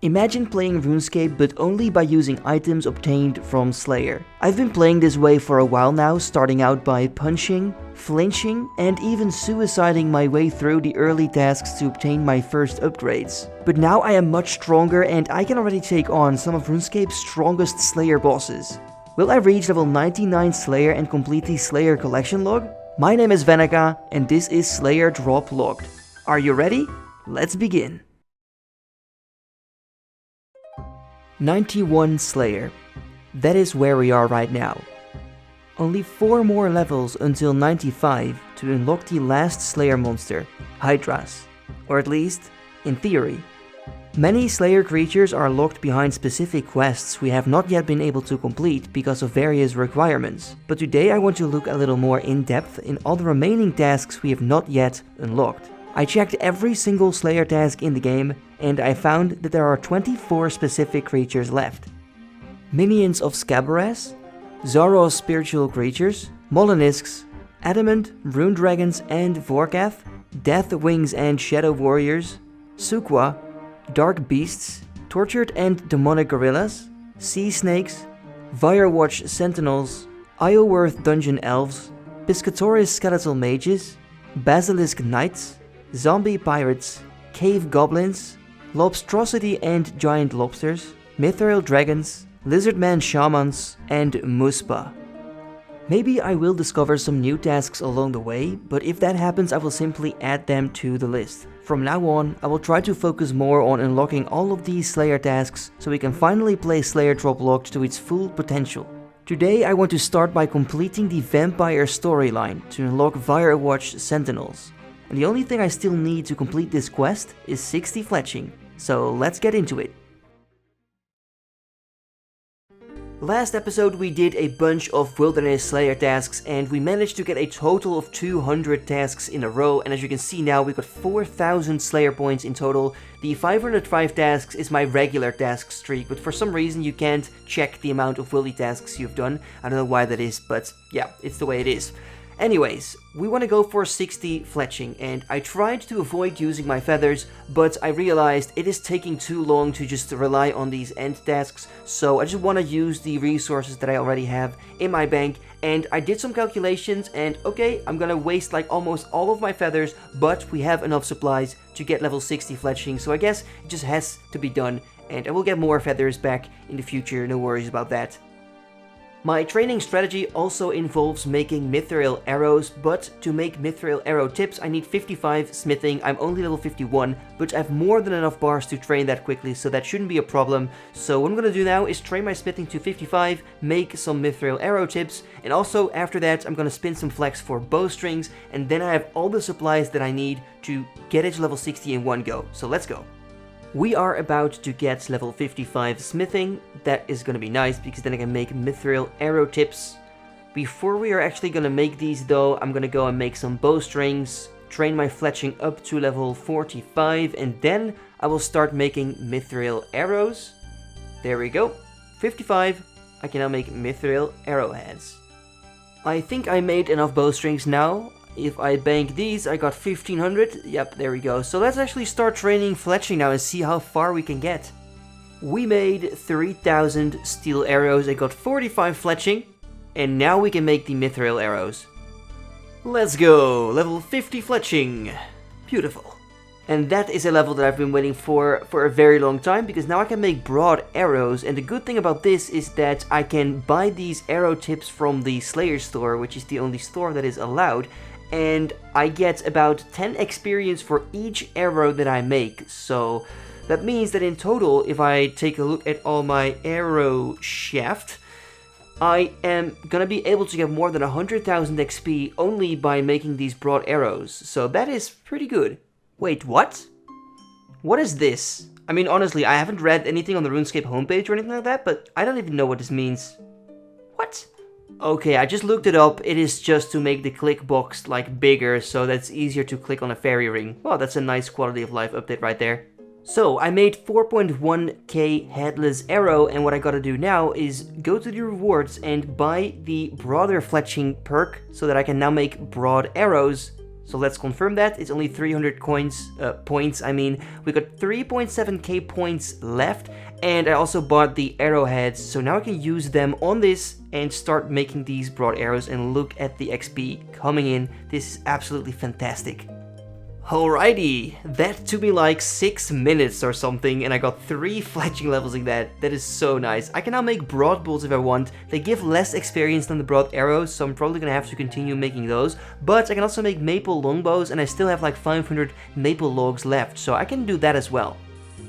Imagine playing RuneScape but only by using items obtained from Slayer. I've been playing this way for a while now, starting out by punching, flinching, and even suiciding my way through the early tasks to obtain my first upgrades. But now I am much stronger and I can already take on some of RuneScape's strongest Slayer bosses. Will I reach level 99 Slayer and complete the Slayer collection log? My name is Vannaka and this is Slayer Drop Logged. Are you ready? Let's begin. 91 Slayer. That is where we are right now. Only 4 more levels until 95 to unlock the last Slayer monster, Hydras. Or at least, in theory. Many Slayer creatures are locked behind specific quests we have not yet been able to complete because of various requirements. But today I want to look a little more in depth in all the remaining tasks we have not yet unlocked. I checked every single Slayer task in the game, and I found that there are 24 specific creatures left. Minions of Scabaraz, Zaros spiritual creatures, Molinisks, Adamant, Rune Dragons and Vorkath, Death Wings and Shadow Warriors, Sukwa, Dark Beasts, Tortured and Demonic Gorillas, Sea Snakes, Firewatch Sentinels, Isleworth Dungeon Elves, Piscatoris Skeletal Mages, Basilisk Knights, Zombie Pirates, Cave Goblins, Lobstrosity and Giant Lobsters, Mithril Dragons, Lizardman Shamans, and Muspa. Maybe I will discover some new tasks along the way, but if that happens I will simply add them to the list. From now on, I will try to focus more on unlocking all of these Slayer tasks so we can finally play Slayer Drop Logged to its full potential. Today I want to start by completing the Vampire storyline to unlock Firewatch Sentinels. And the only thing I still need to complete this quest is 60 fletching, so let's get into it. Last episode we did a bunch of Wilderness Slayer tasks and we managed to get a total of 200 tasks in a row, and as you can see now we got 4,000 Slayer points in total. The 505 tasks is my regular task streak, but for some reason you can't check the amount of Wildy tasks you've done. I don't know why that is, but yeah, it's the way it is. Anyways, we want to go for 60 fletching, and I tried to avoid using my feathers, but I realized it is taking too long to just rely on these end tasks, so I just want to use the resources that I already have in my bank, and I did some calculations, and okay, I'm gonna waste like almost all of my feathers, but we have enough supplies to get level 60 fletching, so I guess it just has to be done, and I will get more feathers back in the future, no worries about that. My training strategy also involves making mithril arrows, but to make mithril arrow tips I need 55 smithing. I'm only level 51, but I have more than enough bars to train that quickly, so that shouldn't be a problem. So what I'm gonna do now is train my smithing to 55, make some mithril arrow tips, and also after that I'm gonna spin some flax for bowstrings, and then I have all the supplies that I need to get it to level 60 in one go. So let's go. We are about to get level 55 smithing. That is gonna be nice because then I can make mithril arrow tips. Before we are actually gonna make these though, I'm gonna go and make some bowstrings, train my fletching up to level 45, and then I will start making mithril arrows. There we go. 55. I can now make mithril arrowheads. I think I made enough bowstrings now. If I bank these, I got 1500. Yep, there we go. So let's actually start training fletching now and see how far we can get. We made 3000 steel arrows and got 45 fletching. And now we can make the mithril arrows. Let's go! Level 50 fletching. Beautiful. And that is a level that I've been waiting for a very long time, because now I can make broad arrows, and the good thing about this is that I can buy these arrow tips from the Slayer store, which is the only store that is allowed, and I get about 10 experience for each arrow that I make. So that means that in total, if I take a look at all my arrow shaft, I am gonna be able to get more than 100,000 XP only by making these broad arrows. So that is pretty good. Wait, what? What is this? I mean, honestly, I haven't read anything on the RuneScape homepage or anything like that, but I don't even know what this means. What? Okay, I just looked it up. It is just to make the click box like bigger, so that's easier to click on a fairy ring. Well, that's a nice quality of life update right there. So I made 4.1k headless arrow, and what I gotta do now is go to the rewards and buy the broader fletching perk so that I can now make broad arrows. So let's confirm that. It's only 300 points. We got 3.7k points left. And I also bought the arrowheads. So now I can use them on this and start making these broad arrows. And look at the XP coming in. This is absolutely fantastic. Alrighty, that took me like 6 minutes or something, and I got 3 fletching levels in that. That is so nice. I can now make broad bolts if I want. They give less experience than the broad arrows, so I'm probably gonna have to continue making those. But I can also make maple longbows, and I still have like 500 maple logs left, so I can do that as well.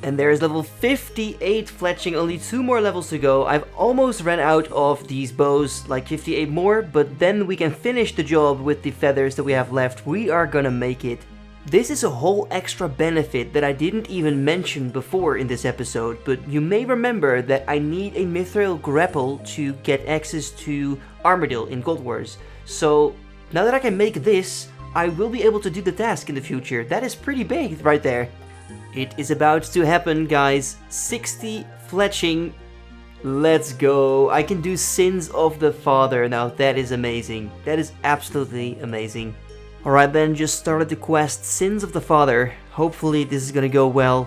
And there is level 58 fletching, only 2 more levels to go. I've almost ran out of these bows, like 58 more, but then we can finish the job with the feathers that we have left. We are gonna make it. This is a whole extra benefit that I didn't even mention before in this episode, but you may remember that I need a mithril grapple to get access to Armadillo in Gold Wars. So now that I can make this, I will be able to do the task in the future. That is pretty big right there. It is about to happen, guys. 60 fletching. Let's go. I can do Sins of the Father now. That is amazing. That is absolutely amazing. Alright then, just started the quest Sins of the Father. Hopefully this is gonna go well.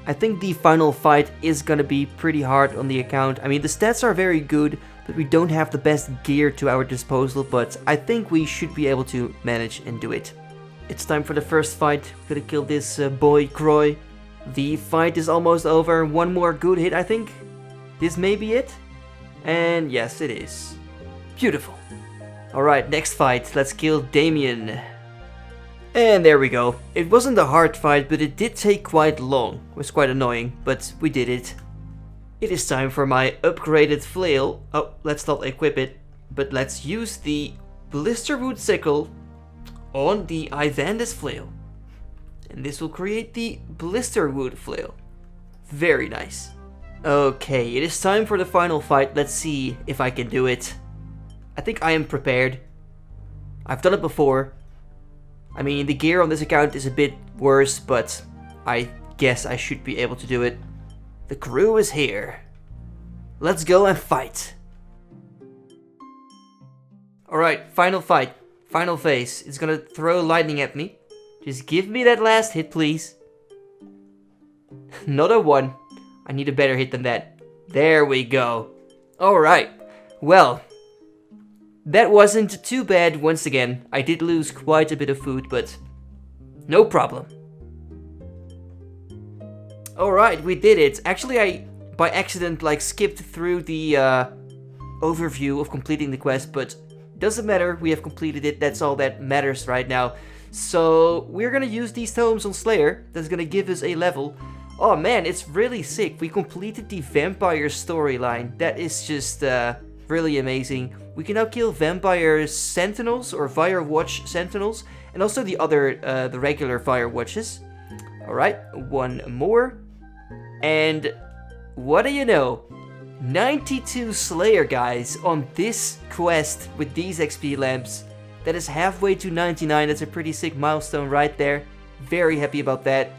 I think the final fight is gonna be pretty hard on the account. I mean, the stats are very good, but we don't have the best gear to our disposal, but I think we should be able to manage and do it. It's time for the first fight. We're gonna kill this boy Croy. The fight is almost over. One more good hit, I think. This may be it. And yes, it is. Beautiful. Alright, next fight. Let's kill Damien. And there we go. It wasn't a hard fight, but it did take quite long. It was quite annoying, but we did it. It is time for my upgraded flail. Oh, let's not equip it, but let's use the Blisterwood sickle on the Ivandis flail. And this will create the Blisterwood flail. Very nice. Okay, it is time for the final fight. Let's see if I can do it. I think I am prepared. I've done it before. I mean, the gear on this account is a bit worse, but I guess I should be able to do it. The crew is here. Let's go and fight. Alright, final fight. Final phase. It's gonna throw lightning at me. Just give me that last hit, please. Not a 1. I need a better hit than that. There we go. Alright. Well, that wasn't too bad once again. I did lose quite a bit of food, but no problem. Alright, we did it. Actually, I, by accident, skipped through the overview of completing the quest, but doesn't matter. We have completed it. That's all that matters right now. So, we're gonna use these tomes on Slayer. That's gonna give us a level. Oh man, it's really sick. We completed the vampire storyline. That is just really amazing. We can now kill vampire sentinels or firewatch sentinels, and also the other, the regular firewatches. Alright, 1 more. And what do you know? 92 Slayer, guys, on this quest with these XP lamps. That is halfway to 99. That's a pretty sick milestone right there. Very happy about that.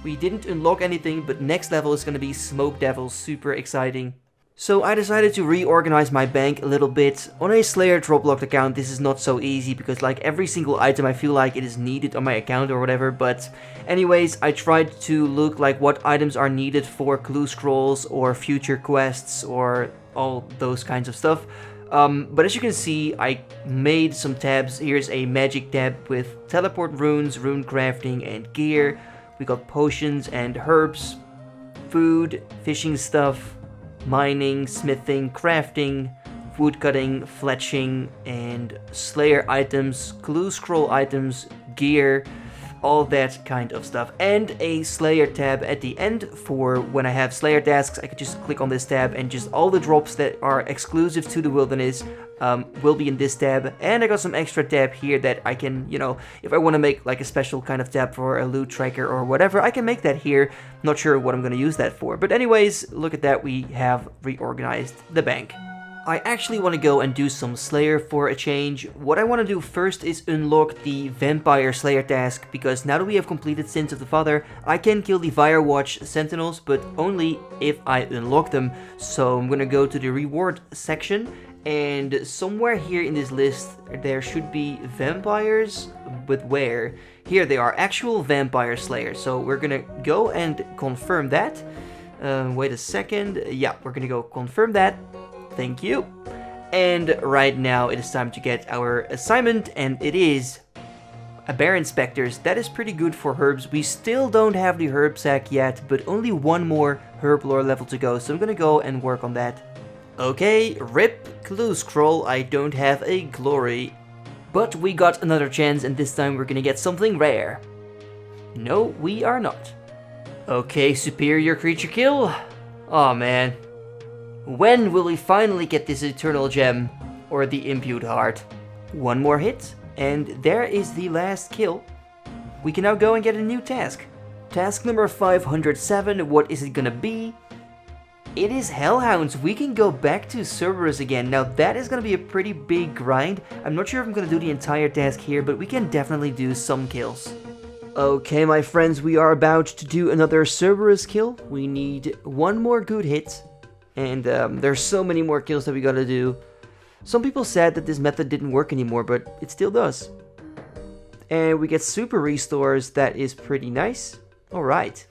We didn't unlock anything, but next level is going to be Smoke Devil. Super exciting. So I decided to reorganize my bank a little bit. On a Slayer drop locked account, this is not so easy because every single item I feel like it is needed on my account or whatever. But anyways, I tried to look what items are needed for clue scrolls or future quests or all those kinds of stuff. But as you can see, I made some tabs. Here's a magic tab with teleport runes, rune crafting, and gear. We got potions and herbs, food, fishing stuff, mining, smithing, crafting, woodcutting, fletching, and Slayer items, clue scroll items, gear, all that kind of stuff. And a Slayer tab at the end for when I have Slayer tasks. I could just click on this tab and just all the drops that are exclusive to the wilderness will be in this tab. And I got some extra tab here that I can, if I want to make a special kind of tab for a loot tracker or whatever, I can make that here. Not sure what I'm going to use that for. But anyways, look at that, we have reorganized the bank. I actually want to go and do some Slayer for a change. What I want to do first is unlock the Vampire Slayer task, because now that we have completed Sins of the Father, I can kill the Firewatch Sentinels, but only if I unlock them. So I'm going to go to the reward section, And somewhere here in this list, there should be vampires, but where? Here they are, actual vampire slayers. So we're gonna go and confirm that. Wait a second. Yeah, we're gonna go confirm that. Thank you. And right now it is time to get our assignment, and it is a bear inspectors. That is pretty good for herbs. We still don't have the herb sack yet, but only one more herb lore level to go. So I'm gonna go and work on that. Okay, rip clue scroll, I don't have a glory. But we got another chance, and this time we're gonna get something rare. No, we are not. Okay, superior creature kill. Aw, man. When will we finally get this eternal gem? Or the imbued heart? One more hit, and there is the last kill. We can now go and get a new task. Task number 507, what is it gonna be? It is Hellhounds. We can go back to Cerberus again. Now that is going to be a pretty big grind. I'm not sure if I'm going to do the entire task here, but we can definitely do some kills. Okay, my friends, we are about to do another Cerberus kill. We need one more good hit. And there's so many more kills that we got to do. Some people said that this method didn't work anymore, but it still does. And we get super restores. That is pretty nice. Alright.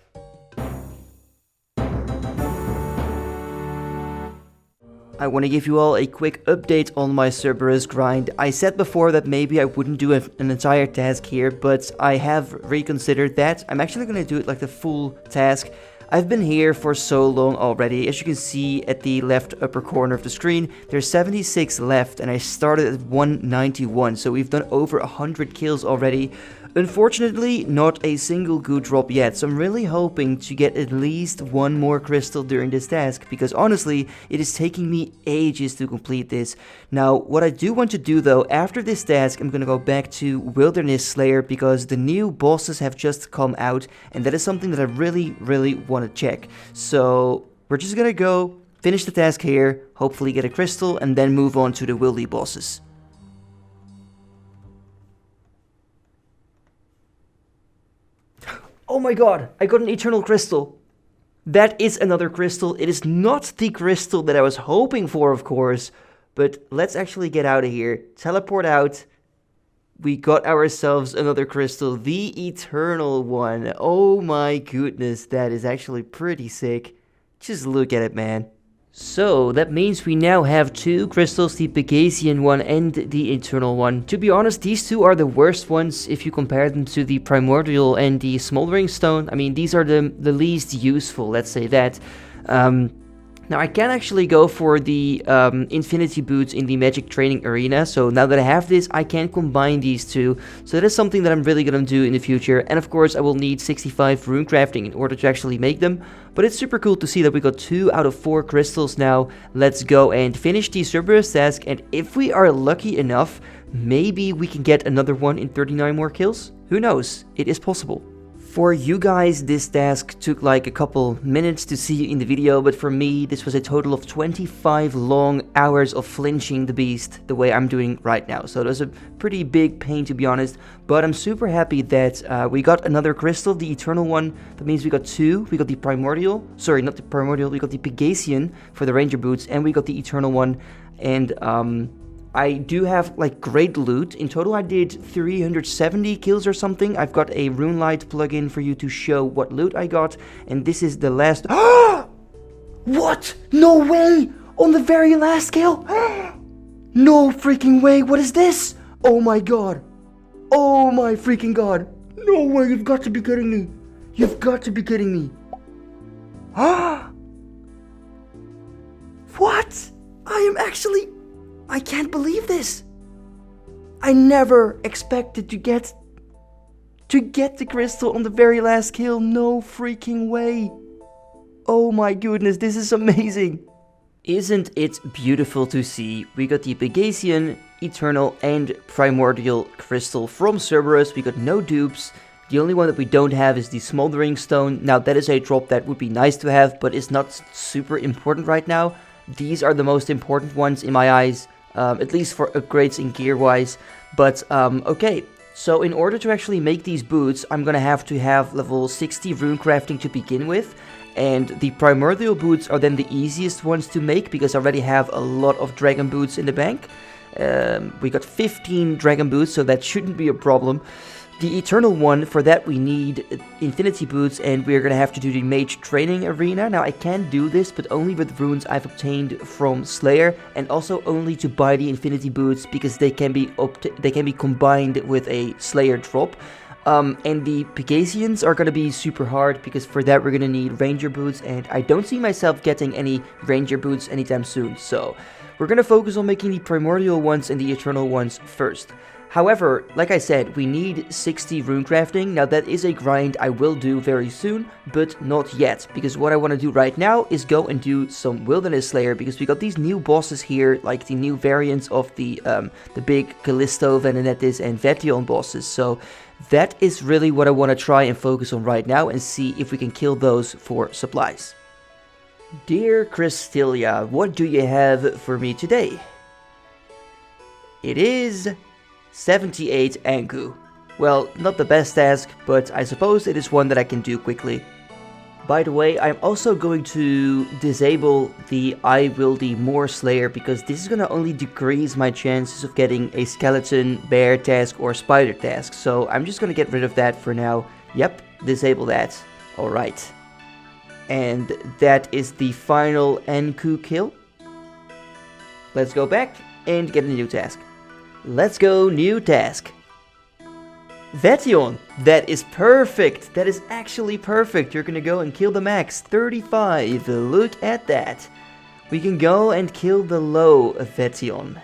I want to give you all a quick update on my Cerberus grind. I said before that maybe I wouldn't do an entire task here, but I have reconsidered that. I'm actually going to do it like the full task. I've been here for so long already. As you can see at the left upper corner of the screen, there's 76 left, and I started at 191, so we've done over 100 kills already. Unfortunately, not a single good drop yet, so I'm really hoping to get at least one more crystal during this task, because honestly, it is taking me ages to complete this. Now, what I do want to do though, after this task, I'm gonna go back to Wilderness Slayer, because the new bosses have just come out, and that is something that I really want to check. So, we're just gonna go, finish the task here, hopefully get a crystal, and then move on to the wildy bosses. Oh my god, I got an eternal crystal. That is another crystal. It is not the crystal that I was hoping for, of course. But let's actually get out of here. Teleport out. We got ourselves another crystal. The eternal one. Oh my goodness, that is actually pretty sick. Just look at it, man. So, that means we now have two crystals, the Pegasian one and the Eternal one. To be honest, these two are the worst ones if you compare them to the Primordial and the Smoldering Stone. I mean, these are the least useful, let's say that. Now, I can actually go for the Infinity Boots in the Magic Training Arena. So, now that I have this, I can combine these two. So, that is something that I'm really going to do in the future. And, of course, I will need 65 rune crafting in order to actually make them. But it's super cool to see that we got 2 out of 4 crystals now. Let's go and finish the Cerberus task. And if we are lucky enough, maybe we can get another one in 39 more kills. Who knows? It is possible. For you guys, this task took like a couple minutes to see in the video, but for me, this was a total of 25 long hours of flinching the beast the way I'm doing right now. So it was a pretty big pain, to be honest, but I'm super happy that we got another crystal, the Eternal one. That means we got 2. We got the Primordial, sorry, not the Primordial, we got the Pegasian for the Ranger Boots, and we got the Eternal one. And I do have like great loot. In total I did 370 kills or something. I've got a Runelight plugin for you to show what loot I got. And this is the last... What? No way! On the very last kill? No freaking way! What is this? Oh my god! Oh my freaking god! No way! You've got to be kidding me! You've got to be kidding me! What? I am actually... I can't believe this. I never expected to get the crystal on the very last kill. No freaking way. Oh my goodness, this is amazing. Isn't it beautiful to see? We got the Pegasian, Eternal and Primordial crystal from Cerberus. We got no dupes. The only one that we don't have is the Smoldering Stone. Now that is a drop that would be nice to have, but it's not super important right now. These are the most important ones in my eyes. At least for upgrades in gear-wise. But, okay. So, in order to actually make these boots, I'm gonna have to have level 60 rune crafting to begin with. And the primordial boots are then the easiest ones to make because I already have a lot of dragon boots in the bank. We got 15 dragon boots, so that shouldn't be a problem. The eternal one, for that we need infinity boots, and we're gonna have to do the mage training arena. Now I can do this, but only with runes I've obtained from Slayer, and also only to buy the infinity boots because they can be combined with a Slayer drop. And the Pegasians are gonna be super hard because for that we're gonna need ranger boots, and I don't see myself getting any ranger boots anytime soon. So we're gonna focus on making the primordial ones and the eternal ones first. However, like I said, we need 60 rune crafting. Now that is a grind I will do very soon, but not yet. Because what I want to do right now is go and do some Wilderness Slayer, because we got these new bosses here, like the new variants of the big Callisto, Vananettis, and Vetion bosses. So that is really what I want to try and focus on right now and see if we can kill those for supplies. Dear Christilia, what do you have for me today? It is 78 Anku. Well, not the best task, but I suppose it is one that I can do quickly. By the way, I'm also going to disable the I will be more Slayer, because this is gonna only decrease my chances of getting a skeleton, bear task, or spider task. So I'm just gonna get rid of that for now. Yep, disable that. Alright. And that is the final Anku kill. Let's go back and get a new task. Let's go, new task. Vetion, that is perfect. That is actually perfect. You're gonna go and kill the max, 35. Look at that. We can go and kill the low Vetion.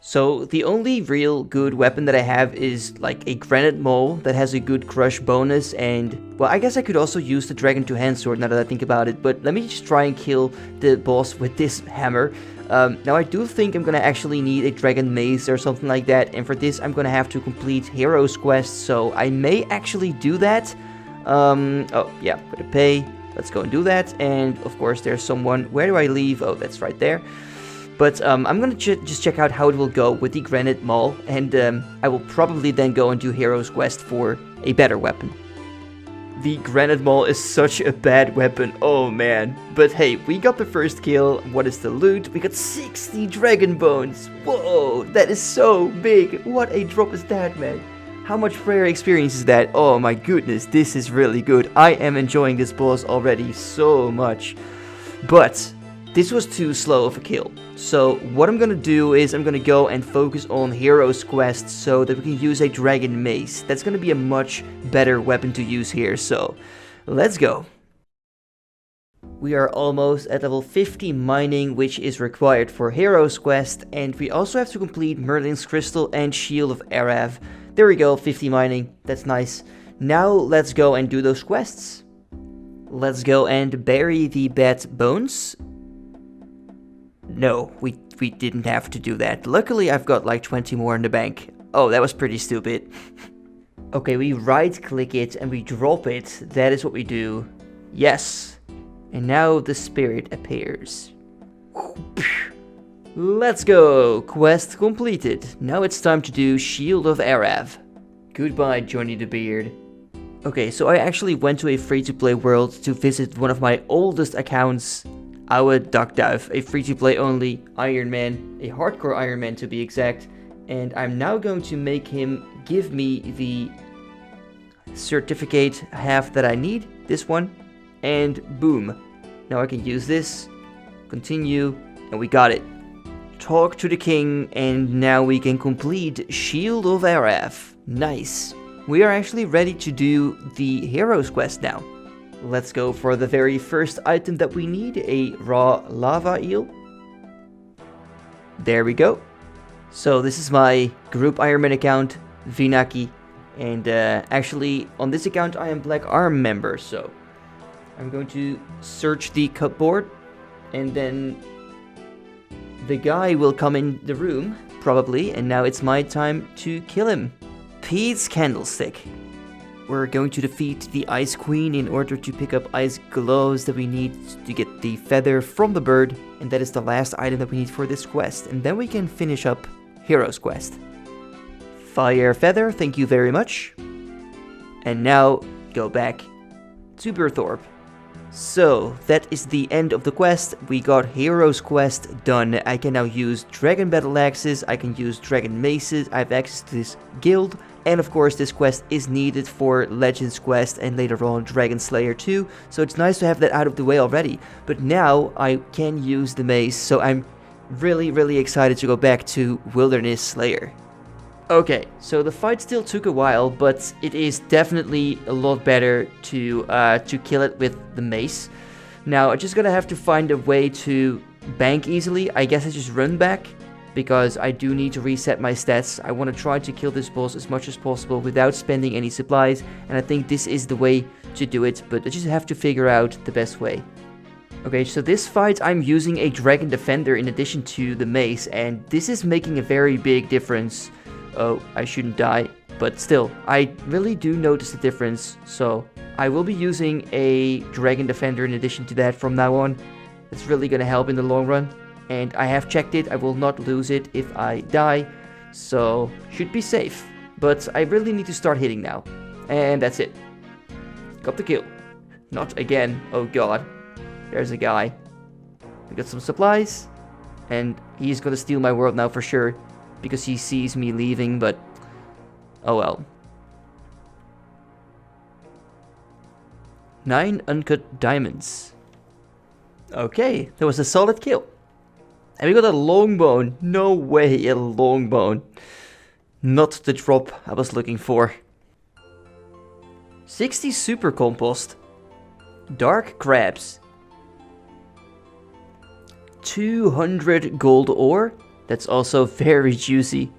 So the only real good weapon that I have is like a granite mole that has a good crush bonus, and well, I guess I could also use the dragon two-hand sword now that I think about it, but let me just try and kill the boss with this hammer. Now I do think I'm gonna actually need a dragon mace or something like that, and for this I'm gonna have to complete heroes quest, so I may actually do that. Oh yeah, gotta pay. Let's go and do that, and of course there's someone. Where do I leave? Oh, that's right there. But I'm gonna just check out how it will go with the granite maul, and I will probably then go and do heroes quest for a better weapon. The granite maul is such a bad weapon, oh man. But hey, we got the first kill. What is the loot? We got 60 dragon bones. Whoa, that is so big. What a drop is that, man. How much prayer experience is that? Oh my goodness, this is really good. I am enjoying this boss already so much. But this was too slow of a kill. So what I'm gonna do is I'm gonna go and focus on heroes quest so that we can use a dragon mace. That's gonna be a much better weapon to use here, so let's go. We are almost at level 50 mining, which is required for heroes quest, and we also have to complete Merlin's Crystal and Shield of Arav. There we go, 50 mining, that's nice. Now let's go and do those quests. Let's go and bury the bat bones. No, we didn't have to do that. Luckily, I've got like 20 more in the bank. Oh, that was pretty stupid. Okay, we right-click it and we drop it. That is what we do. Yes. And now the spirit appears. Let's go. Quest completed. Now it's time to do Shield of Arav. Goodbye, Johnny the Beard. Okay, so I actually went to a free-to-play world to visit one of my oldest accounts, our Duckdive, a free-to-play only Iron Man, a hardcore Iron Man to be exact, and I'm now going to make him give me the certificate half that I need, this one, and boom. Now I can use this, continue, and we got it. Talk to the king, and now we can complete Shield of Arav. Nice. We are actually ready to do the heroes quest now. Let's go for the very first item that we need, a raw lava eel. There we go. So this is my group Iron Man account, Vannaka, and actually on this account I am Black Arm member, so I'm going to search the cupboard, and then the guy will come in the room, probably, and now it's my time to kill him. Pete's Candlestick. We're going to defeat the Ice Queen in order to pick up ice gloves that we need to get the feather from the bird, and that is the last item that we need for this quest, and then we can finish up Heroes Quest. Fire feather, thank you very much. And now, go back to Burthorpe. So, that is the end of the quest. We got Hero's Quest done. I can now use Dragon Battle Axes, I can use Dragon Maces, I have access to this guild, and of course this quest is needed for Legends Quest and later on Dragon Slayer 2, so it's nice to have that out of the way already. But now I can use the mace, so I'm really excited to go back to Wilderness Slayer. Okay, so the fight still took a while, but it is definitely a lot better to kill it with the mace. Now, I'm just gonna have to find a way to bank easily. I guess I just run back, because I do need to reset my stats. I want to try to kill this boss as much as possible without spending any supplies, and I think this is the way to do it, but I just have to figure out the best way. Okay, so this fight I'm using a Dragon Defender in addition to the mace, and this is making a very big difference. Oh, I shouldn't die, but still, I really do notice the difference, so I will be using a Dragon Defender in addition to that from now on. It's really gonna help in the long run, and I have checked it, I will not lose it if I die, so should be safe. But I really need to start hitting now, and that's it. Got the kill. Not again, oh god. There's a guy. We got some supplies, and he's gonna steal my world now for sure, because he sees me leaving, but oh well. 9 uncut diamonds. Okay, that was a solid kill. And we got a long bone. No way, a long bone. Not the drop I was looking for. 60 super compost. Dark crabs. 200 gold ore. That's also very juicy.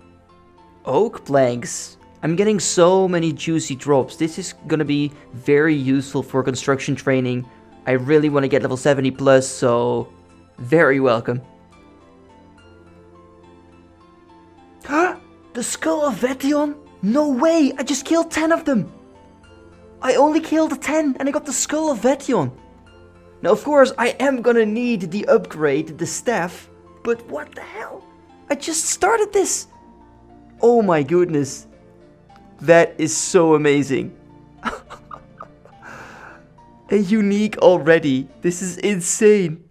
Oak planks. I'm getting so many juicy drops. This is gonna be very useful for construction training. I really want to get level 70 plus, so very welcome. The Skull of Vetion? No way! I just killed 10 of them! I only killed 10 and I got the Skull of Vetion. Now of course I am gonna need the upgrade, the staff, but what the hell? I just started this! Oh my goodness. That is so amazing. A unique already. This is insane.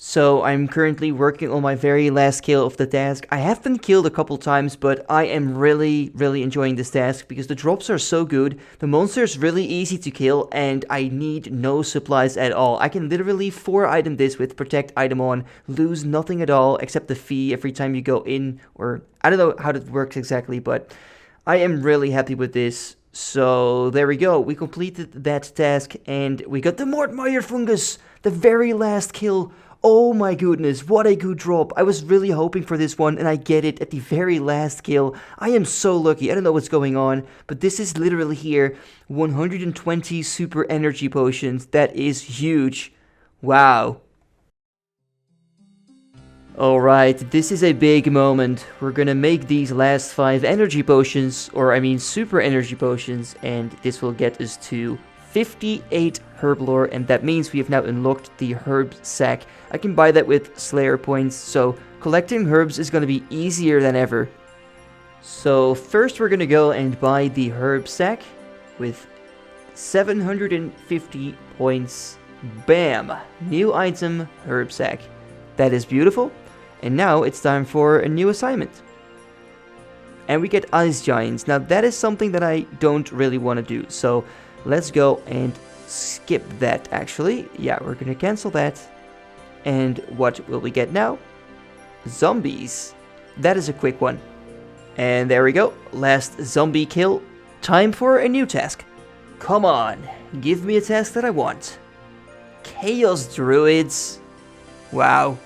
So I'm currently working on my very last kill of the task. I have been killed a couple times, but I am really enjoying this task because the drops are so good, the monster is really easy to kill, and I need no supplies at all. I can literally 4-item this with protect item on, lose nothing at all except the fee every time you go in, or I don't know how that works exactly, but I am really happy with this. So there we go, we completed that task and we got the Mortmire fungus, the very last kill. Oh my goodness, what a good drop. I was really hoping for this one and I get it at the very last kill. I am so lucky. I don't know what's going on, but this is literally here. 120 super energy potions. That is huge. Wow. Alright, this is a big moment. We're gonna make these last 5 energy potions, or I mean super energy potions, and this will get us to 58 herb lore, and that means we have now unlocked the herb sack. I can buy that with Slayer points, so collecting herbs is going to be easier than ever. So first we're going to go and buy the herb sack with 750 points, Bam! New item, herb sack. That is beautiful. And now it's time for a new assignment. And we get ice giants. Now that is something that I don't really want to do. So let's go and skip that actually. Yeah, we're gonna cancel that. And what will we get now? Zombies. That is a quick one. And there we go. Last zombie kill. Time for a new task. Come on, give me a task that I want. Chaos Druids. Wow.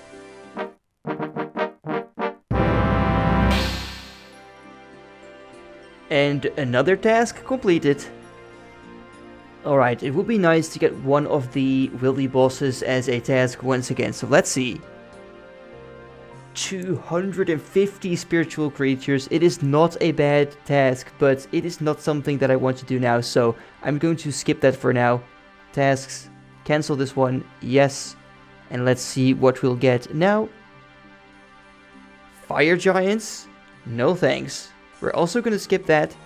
And another task completed. Alright, it would be nice to get one of the wildy bosses as a task once again, so let's see. 250 spiritual creatures. It is not a bad task, but it is not something that I want to do now, so I'm going to skip that for now. Tasks, cancel this one, yes. And let's see what we'll get now. Fire giants? No thanks. We're also going to skip that.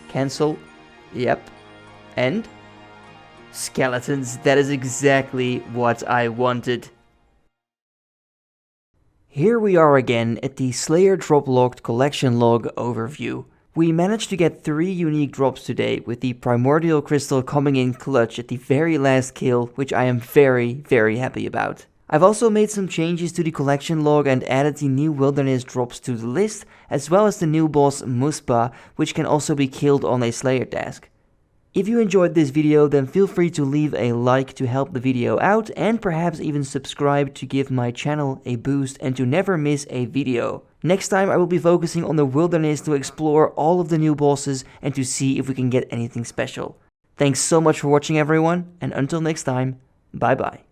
Cancel. Yep. And skeletons. That is exactly what I wanted. Here we are again at the Slayer drop logged collection log overview. We managed to get 3 unique drops today, with the primordial crystal coming in clutch at the very last kill, which I am very happy about. I've also made some changes to the collection log and added the new wilderness drops to the list, as well as the new boss Muspa, which can also be killed on a Slayer task. If you enjoyed this video, then feel free to leave a like to help the video out, and perhaps even subscribe to give my channel a boost and to never miss a video. Next time I will be focusing on the wilderness to explore all of the new bosses and to see if we can get anything special. Thanks so much for watching everyone, and until next time, bye bye.